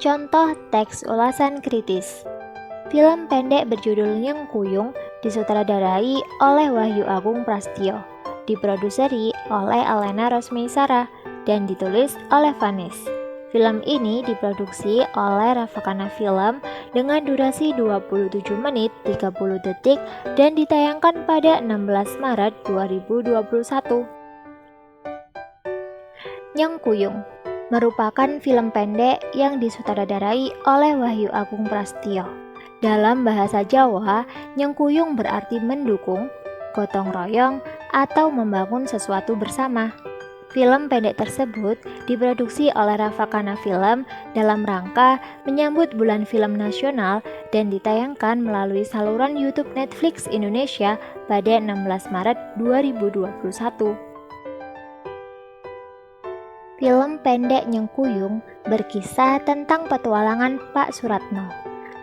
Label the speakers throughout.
Speaker 1: Contoh teks ulasan kritis. Film pendek berjudul Nyengkuyung disutradarai oleh Wahyu Agung Prasetyo, diproduseri oleh Alena Rosmeisara, dan ditulis oleh Vanis. Film ini diproduksi oleh Ravakana Film dengan durasi 27 menit 30 detik dan ditayangkan pada 16 Maret 2021. Nyengkuyung merupakan film pendek yang disutradarai oleh Wahyu Agung Prasetyo. Dalam bahasa Jawa, nyengkuyung berarti mendukung, gotong royong, atau membangun sesuatu bersama. Film pendek tersebut diproduksi oleh Ravakana Film dalam rangka menyambut Bulan Film Nasional dan ditayangkan melalui saluran YouTube Netflix Indonesia pada 16 Maret 2021. Film pendek Nyengkuyung berkisah tentang petualangan Pak Suratno.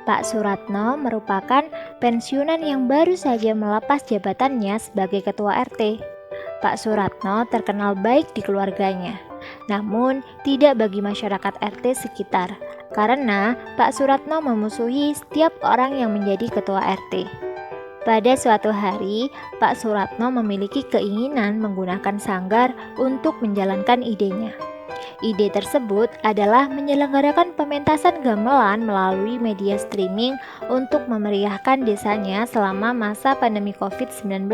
Speaker 1: Pak Suratno merupakan pensiunan yang baru saja melepas jabatannya sebagai ketua RT. Pak Suratno terkenal baik di keluarganya, namun tidak bagi masyarakat RT sekitar, karena Pak Suratno memusuhi setiap orang yang menjadi ketua RT. Pada suatu hari, Pak Suratno memiliki keinginan menggunakan sanggar untuk menjalankan idenya. Ide tersebut adalah menyelenggarakan pementasan gamelan melalui media streaming untuk memeriahkan desanya selama masa pandemi COVID-19.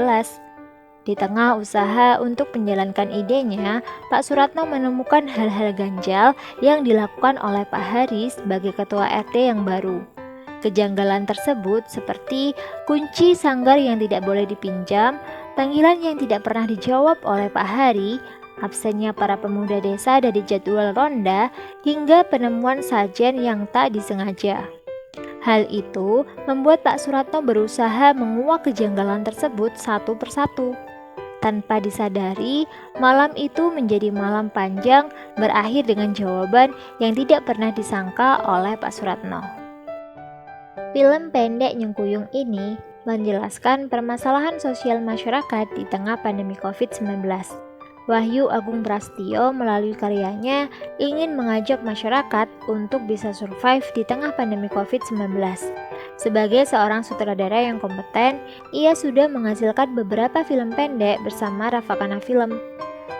Speaker 1: Di tengah usaha untuk menjalankan idenya, Pak Suratno menemukan hal-hal ganjal yang dilakukan oleh Pak Hari sebagai ketua RT yang baru. Kejanggalan tersebut seperti kunci sanggar yang tidak boleh dipinjam, panggilan yang tidak pernah dijawab oleh Pak Hari, absennya para pemuda desa dari jadwal ronda, hingga penemuan sajen yang tak disengaja. Hal itu membuat Pak Suratno berusaha menguak kejanggalan tersebut satu persatu. Tanpa disadari, malam itu menjadi malam panjang berakhir dengan jawaban yang tidak pernah disangka oleh Pak Suratno. Film pendek Nyengkuyung ini menjelaskan permasalahan sosial masyarakat di tengah pandemi COVID-19. Wahyu Agung Prasetyo melalui karyanya ingin mengajak masyarakat untuk bisa survive di tengah pandemi COVID-19. Sebagai seorang sutradara yang kompeten, ia sudah menghasilkan beberapa film pendek bersama Ravakana Film.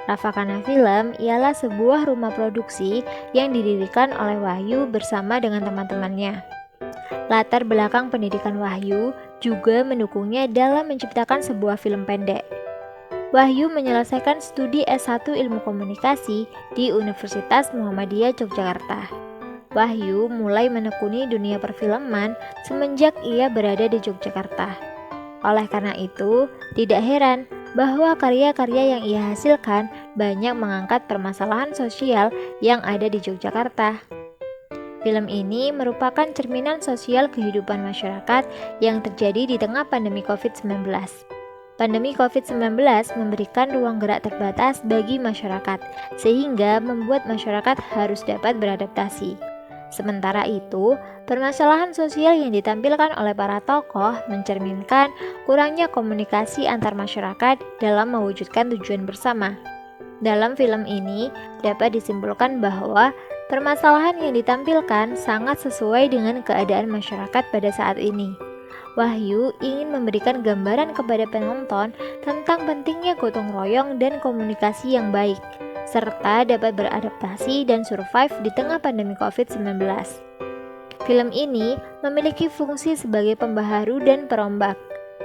Speaker 1: Ravakana Film ialah sebuah rumah produksi yang didirikan oleh Wahyu bersama dengan teman-temannya. Latar belakang pendidikan Wahyu juga mendukungnya dalam menciptakan sebuah film pendek. Wahyu menyelesaikan studi S1 Ilmu Komunikasi di Universitas Muhammadiyah Yogyakarta. Wahyu mulai menekuni dunia perfilman semenjak ia berada di Yogyakarta. Oleh karena itu, tidak heran bahwa karya-karya yang ia hasilkan banyak mengangkat permasalahan sosial yang ada di Yogyakarta. Film ini merupakan cerminan sosial kehidupan masyarakat yang terjadi di tengah pandemi COVID-19. Pandemi COVID-19 memberikan ruang gerak terbatas bagi masyarakat, sehingga membuat masyarakat harus dapat beradaptasi. Sementara itu, permasalahan sosial yang ditampilkan oleh para tokoh mencerminkan kurangnya komunikasi antar masyarakat dalam mewujudkan tujuan bersama. Dalam film ini, dapat disimpulkan bahwa permasalahan yang ditampilkan sangat sesuai dengan keadaan masyarakat pada saat ini. Wahyu ingin memberikan gambaran kepada penonton tentang pentingnya gotong royong dan komunikasi yang baik, serta dapat beradaptasi dan survive di tengah pandemi COVID-19. Film ini memiliki fungsi sebagai pembaharu dan perombak.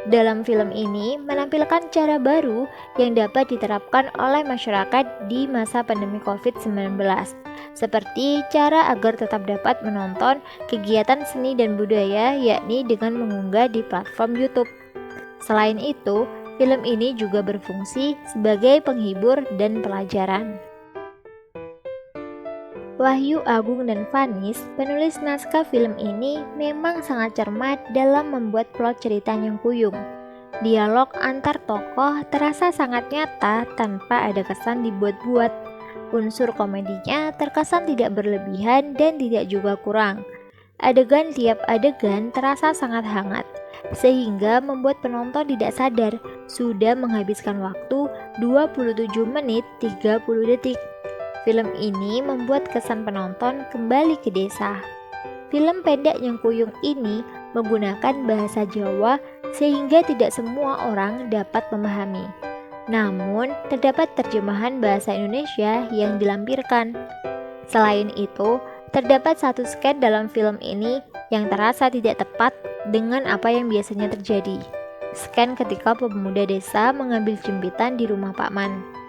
Speaker 1: Dalam film ini menampilkan cara baru yang dapat diterapkan oleh masyarakat di masa pandemi COVID-19, seperti cara agar tetap dapat menonton kegiatan seni dan budaya, yakni dengan mengunggah di platform YouTube. Selain itu, film ini juga berfungsi sebagai penghibur dan pelajaran. Wahyu Agung dan Vanis, penulis naskah film ini, memang sangat cermat dalam membuat plot cerita Nyengkuyung. Dialog antar tokoh terasa sangat nyata tanpa ada kesan dibuat-buat. Unsur komedinya terkesan tidak berlebihan dan tidak juga kurang. Adegan tiap adegan terasa sangat hangat, sehingga membuat penonton tidak sadar sudah menghabiskan waktu 27 menit 30 detik. Film ini membuat kesan penonton kembali ke desa. Film pendek Nyengkuyung ini menggunakan bahasa Jawa sehingga tidak semua orang dapat memahami. Namun, terdapat terjemahan bahasa Indonesia yang dilampirkan. Selain itu, terdapat satu sketch dalam film ini yang terasa tidak tepat dengan apa yang biasanya terjadi. Sketch ketika pemuda desa mengambil jembitan di rumah Pak Man.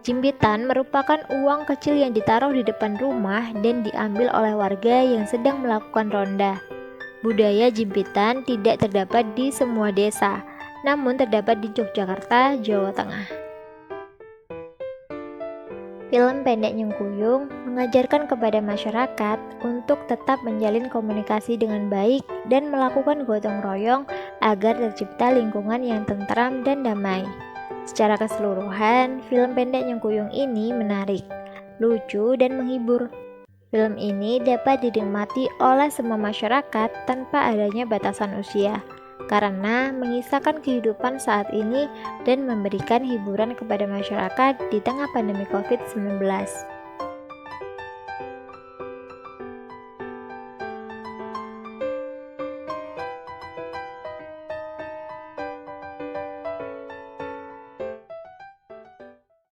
Speaker 1: Jimbitan merupakan uang kecil yang ditaruh di depan rumah dan diambil oleh warga yang sedang melakukan ronda. Budaya jimpitan tidak terdapat di semua desa, namun terdapat di Yogyakarta, Jawa Tengah. Film pendek Nyengkuyung mengajarkan kepada masyarakat untuk tetap menjalin komunikasi dengan baik dan melakukan gotong royong agar tercipta lingkungan yang tentram dan damai. Secara keseluruhan, film pendek Nyengkuyung ini menarik, lucu, dan menghibur. Film ini dapat dinikmati oleh semua masyarakat tanpa adanya batasan usia, karena mengisahkan kehidupan saat ini dan memberikan hiburan kepada masyarakat di tengah pandemi COVID-19.